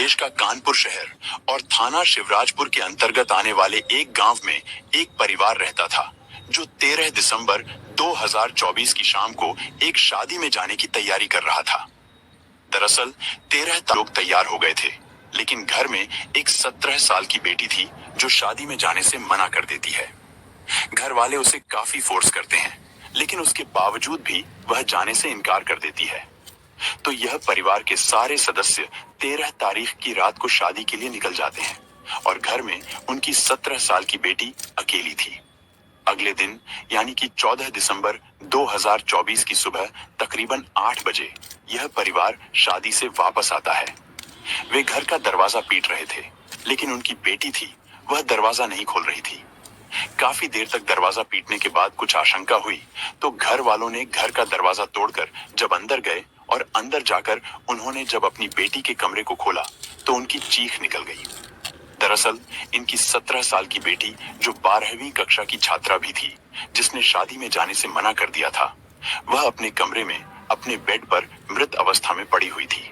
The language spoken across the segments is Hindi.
प्रदेश का कानपुर शहर और थाना शिवराजपुर के अंतर्गत आने वाले एक गांव में एक परिवार रहता था जो 13 दिसंबर 2024 की शाम को एक शादी में जाने की तैयारी कर रहा था। दरअसल 13 लोग तैयार हो गए थे, लेकिन घर में एक 17 साल की बेटी थी जो शादी में जाने से मना कर देती है। घर वाले उसे काफी फोर्स करते हैं, लेकिन उसके बावजूद भी वह जाने से इनकार कर देती है। तो यह परिवार के सारे सदस्य 13 तारीख की रात को शादी के लिए निकल जाते हैं और घर में उनकी 17 साल की बेटी अकेली थी। अगले दिन यानी कि 14 दिसंबर 2024 की सुबह तकरीबन 8 बजे यह परिवार शादी से वापस आता है। वे घर का दरवाजा पीट रहे थे, लेकिन उनकी बेटी थी, वह दरवाजा नहीं खोल रही थी। काफी देर तक दरवाजा पीटने के बाद कुछ आशंका हुई तो घर वालों ने घर का दरवाजा तोड़कर जब अंदर गए और अंदर जाकर उन्होंने जब अपनी बेटी के कमरे को खोला तो उनकी चीख निकल गई। दरअसल इनकी 17 साल की बेटी जो 12वीं कक्षा की छात्रा भी थी, जिसने शादी में जाने से मना कर दिया था, वह अपने कमरे में अपने बेड पर मृत अवस्था में पड़ी हुई थी।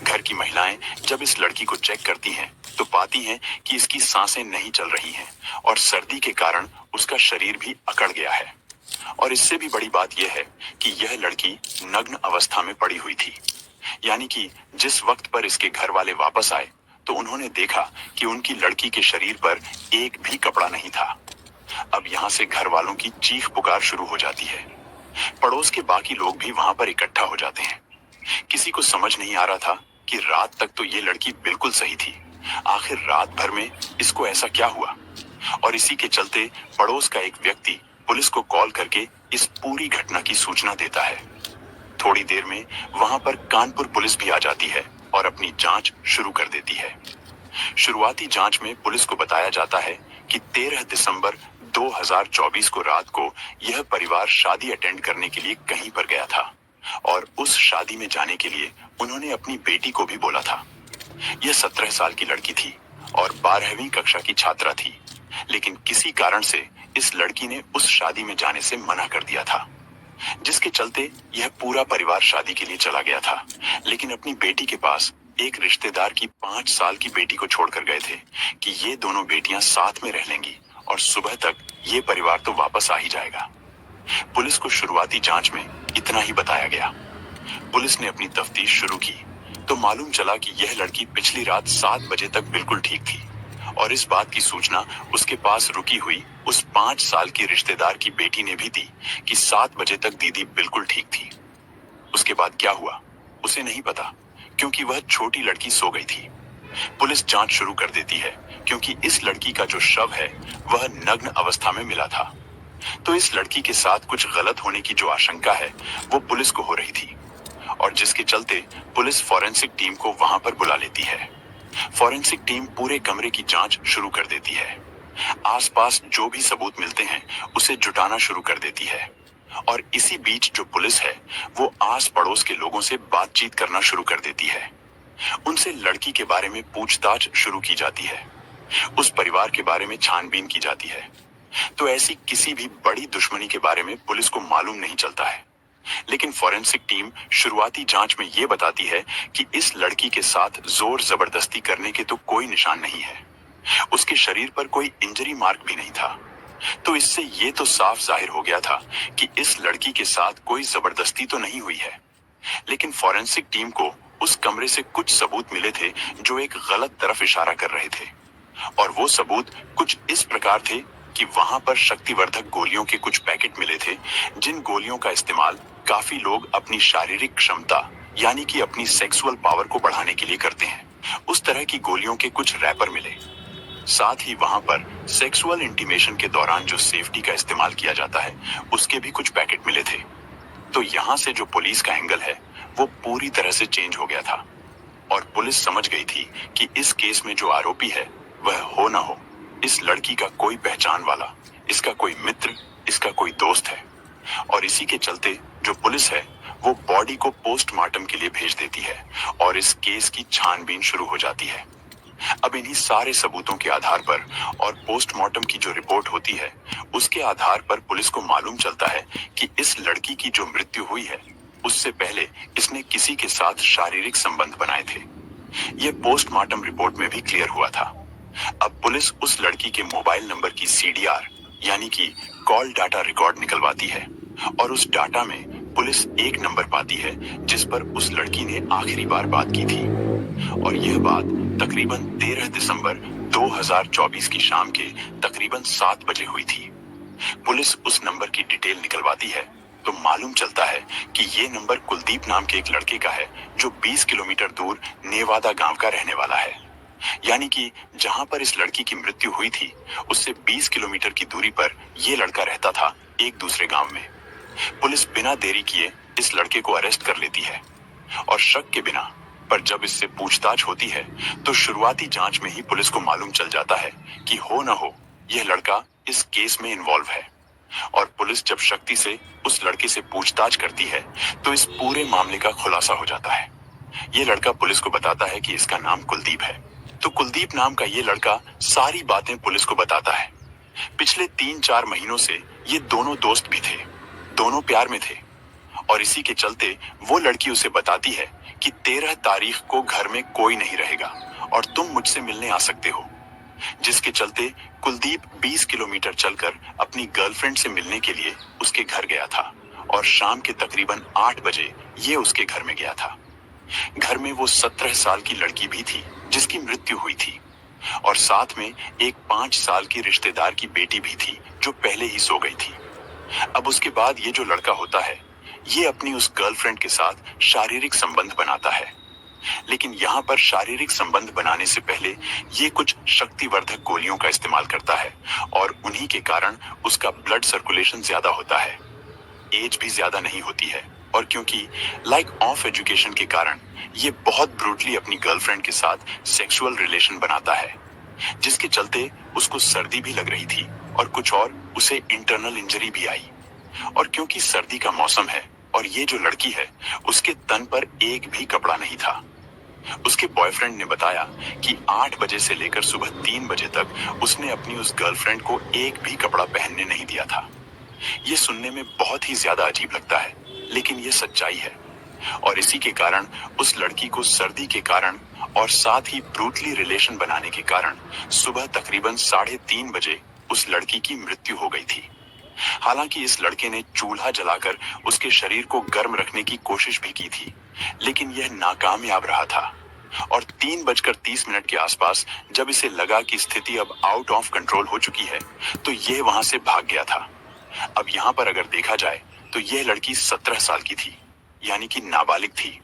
घर की महिलाएं जब इस लड़की को चेक करती हैं तो पाती हैं कि इसकी सांसें नहीं चल रही हैं और सर्दी के कारण उसका शरीर भी अकड़ गया है। और इससे भी बड़ी बात यह है कि यह लड़की नग्न अवस्था में पड़ी हुई थी, यानी कि जिस वक्त पर इसके घर वाले वापस आए तो उन्होंने देखा कि उनकी लड़की के शरीर पर एक भी कपड़ा नहीं था। अब यहाँ से घर वालों की चीख पुकार शुरू हो जाती है। पड़ोस के बाकी लोग भी वहां पर इकट्ठा हो जाते हैं। किसी को समझ नहीं आ रहा था कि रात तक तो ये लड़की बिल्कुल सही थी, आखिर रात भर में इसको ऐसा क्या हुआ। और इसी के चलते पड़ोस का एक व्यक्ति पुलिस को कॉल करके इस पूरी घटना की सूचना देता है। थोड़ी देर में वहां पर कानपुर पुलिस भी आ जाती है और अपनी जांच शुरू कर देती है। शुरुआती जांच में पुलिस को बताया जाता है कि 13 दिसंबर 2024 को रात को यह परिवार शादी अटेंड करने के लिए कहीं पर गया था और उस शादी में जाने के लिए उन्होंने अपनी बेटी को भी बोला था। यह 17 साल की लड़की थी और 12वीं कक्षा की छात्रा थी, लेकिन किसी कारण से इस लड़की ने उस शादी में जाने से मना कर दिया था, जिसके चलते यह पूरा परिवार शादी के लिए चला गया था, लेकिन अपनी बेटी के पास एक रिश्तेदार की 5 साल की बेटी को छोड़कर गए थे कि ये दोनों बेटियां साथ में रह लेंगी और सुबह तक ये परिवार तो वापस आ ही जाएगा। पुलिस को शुरुआती जांच में इतना ही बताया गया। पुलिस ने अपनी तफ्तीश शुरू की तो मालूम चला कि यह लड़की पिछली रात 7 बजे तक बिल्कुल ठीक थी और इस बात की सूचना उसके पास रुकी हुई उस 5 साल की रिश्तेदार की बेटी ने भी दी कि 7 बजे तक दीदी बिल्कुल ठीक थी। उसके बाद क्या हुआ उसे नहीं पता, क्योंकि वह छोटी लड़की सो गई थी। पुलिस जांच शुरू कर देती है क्योंकि इस लड़की का जो शव है वह नग्न अवस्था में मिला था। तो इस लड़की के साथ कुछ गलत होने की जो आशंका है वो पुलिस को हो रही थी और जिसके चलते पुलिस फॉरेंसिक टीम को वहां पर बुला लेती है। फॉरेंसिक टीम पूरे कमरे की जांच शुरू कर देती है। आसपास जो भी सबूत मिलते हैं उसे जुटाना शुरू कर देती है और इसी बीच जो पुलिस है वो आस पड़ोस के लोगों से बातचीत करना शुरू कर देती है। उनसे लड़की के बारे में पूछताछ शुरू की जाती है, उस परिवार के बारे में छानबीन की जाती है। तो ऐसी किसी भी बड़ी दुश्मनी के बारे में पुलिस को मालूम नहीं चलता है, लेकिन फॉरेंसिक टीम शुरुआती जांच में ये बताती है कि इस लड़की के साथ जोर जबरदस्ती करने के तो कोई निशान नहीं है, उसके शरीर पर कोई इंजरी मार्क भी नहीं था। तो इससे ये तो साफ जाहिर हो गया था कि इस लड़की के साथ कोई जबरदस्ती तो नहीं हुई है। लेकिन फॉरेंसिक टीम को उस कमरे से कुछ सबूत मिले थे जो एक गलत तरफ इशारा कर रहे थे और वो सबूत कुछ इस प्रकार थे कि वहां पर शक्तिवर्धक गोलियों के कुछ पैकेट मिले थे, जिन गोलियों का इस्तेमाल काफी लोग अपनी शारीरिक क्षमता यानी कि अपनी सेक्सुअल पावर को बढ़ाने के लिए करते हैं। उस तरह की गोलियों के कुछ रैपर मिले। साथ ही वहां पर सेक्सुअल इंटीमेशन के दौरान जो सेफ्टी का इस्तेमाल किया जाता है उसके भी कुछ पैकेट मिले थे। तो यहाँ से जो पुलिस का एंगल है वो पूरी तरह से चेंज हो गया था और पुलिस समझ गई थी कि इस केस में जो आरोपी है वह हो ना हो इस लड़की का कोई पहचान वाला, इसका कोई मित्र, इसका कोई दोस्त है। और इसी के चलते जो पुलिस है वो बॉडी को पोस्टमार्टम के लिए भेज देती है और इस केस की छानबीन शुरू हो जाती है। अब इन्हीं सारे सबूतों के आधार पर और पोस्टमार्टम की जो रिपोर्ट होती है उसके आधार पर पुलिस को मालूम चलता है कि इस लड़की की जो मृत्यु हुई है उससे पहले इसने किसी के साथ शारीरिक संबंध बनाए थे। यह पोस्टमार्टम रिपोर्ट में भी क्लियर हुआ था। अब पुलिस उस लड़की के मोबाइल नंबर की सीडीआर यानी कि कॉल डाटा रिकॉर्ड निकलवाती है और उस डाटा में पुलिस एक नंबर पाती है जिस पर उस लड़की ने आखिरी बार बात की थी। और यह बात तकरीबन 13 दिसंबर 2024 की शाम के तकरीबन 7 बजे हुई थी। पुलिस उस नंबर की डिटेल निकलवाती है तो मालूम चलता है कि ये नंबर कुलदीप नाम के एक लड़के का है जो 20 किलोमीटर दूर नेवादा गांव का रहने वाला है। यानी कि जहां पर इस लड़की की मृत्यु हुई थी उससे 20 किलोमीटर की दूरी पर यह लड़का रहता था एक दूसरे गांव में। पुलिस बिना देरी किए इस लड़के को अरेस्ट कर लेती है और शक के बिना, पर जब इससे पूछताछ होती है तो शुरुआती जांच में ही पुलिस को मालूम चल जाता है कि हो न हो यह लड़का इस केस में इन्वॉल्व है। और पुलिस जब शक्ति से उस लड़के से पूछताछ करती है तो इस पूरे मामले का खुलासा हो जाता है। ये लड़का पुलिस को बताता है कि इसका नाम कुलदीप है। तो कुलदीप नाम का ये लड़का सारी बातें पुलिस को बताता है। पिछले 3-4 महीनों से ये दोनों दोस्त भी थे, दोनों प्यार में थे और इसी के चलते वो लड़की उसे बताती है कि 13 तारीख को घर में कोई नहीं रहेगा और तुम मुझसे मिलने आ सकते हो। जिसके चलते कुलदीप 20 किलोमीटर चलकर अपनी गर्लफ्रेंड से मिलने के लिए उसके घर गया था और शाम के तकरीबन 8 बजे ये उसके घर में गया था। घर में वो 17 साल की लड़की भी थी जिसकी मृत्यु हुई थी और साथ में एक 5 साल की रिश्तेदार की बेटी भी थी जो पहले ही सो गई थी। अब उसके बाद ये जो लड़का होता है ये अपनी उस गर्लफ्रेंड के साथ शारीरिक संबंध बनाता है, लेकिन यहाँ पर शारीरिक संबंध बनाने से पहले ये कुछ शक्तिवर्धक गोलियों का इस्तेमाल करता है और उन्हीं के कारण उसका ब्लड सर्कुलेशन ज्यादा होता है, एज भी ज्यादा नहीं होती है और क्योंकि लाइक ऑफ एजुकेशन के कारण ये बहुत ब्रूटली अपनी गर्लफ्रेंड के साथ सेक्सुअल रिलेशन बनाता है, जिसके चलते उसको सर्दी भी लग रही थी और कुछ और उसे इंटरनल इंजरी भी आई। और क्योंकि सर्दी का मौसम है और ये जो लड़की है उसके तन पर एक भी कपड़ा नहीं था। उसके बॉयफ्रेंड ने बताया कि 8 बजे से लेकर सुबह 3 बजे तक उसने अपनी उस गर्लफ्रेंड को एक भी कपड़ा पहनने नहीं दिया था। ये सुनने में बहुत ही ज्यादा अजीब लगता है, लेकिन ये सच्चाई है और इसी के कारण उस लड़की को सर्दी के कारण और साथ ही ब्रूटली रिलेशन बनाने के कारण सुबह तकरीबन 3:30 बजे उस लड़की की मृत्यु हो गई थी। हालांकि इस लड़के ने चूल्हा जलाकर उसके शरीर को गर्म रखने की कोशिश भी की थी, लेकिन यह नाकामयाब रहा था और 3:30 के आसपास जब इसे लगा कि स्थिति अब आउट ऑफ कंट्रोल हो चुकी है तो यह वहां से भाग गया था। अब यहाँ पर अगर देखा जाए तो यह लड़की 17 साल की थी, यानी कि नाबालिग थी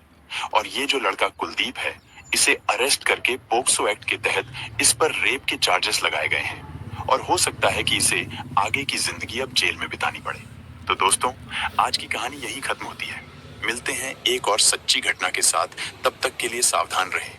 और ये जो लड़का कुलदीप है इसे अरेस्ट करके पोक्सो एक्ट के तहत इस पर रेप के चार्जेस लगाए गए हैं और हो सकता है कि इसे आगे की जिंदगी अब जेल में बितानी पड़े। तो दोस्तों, आज की कहानी यहीं खत्म होती है। मिलते हैं एक और सच्ची घटना के साथ, तब तक के लिए सावधान रहें।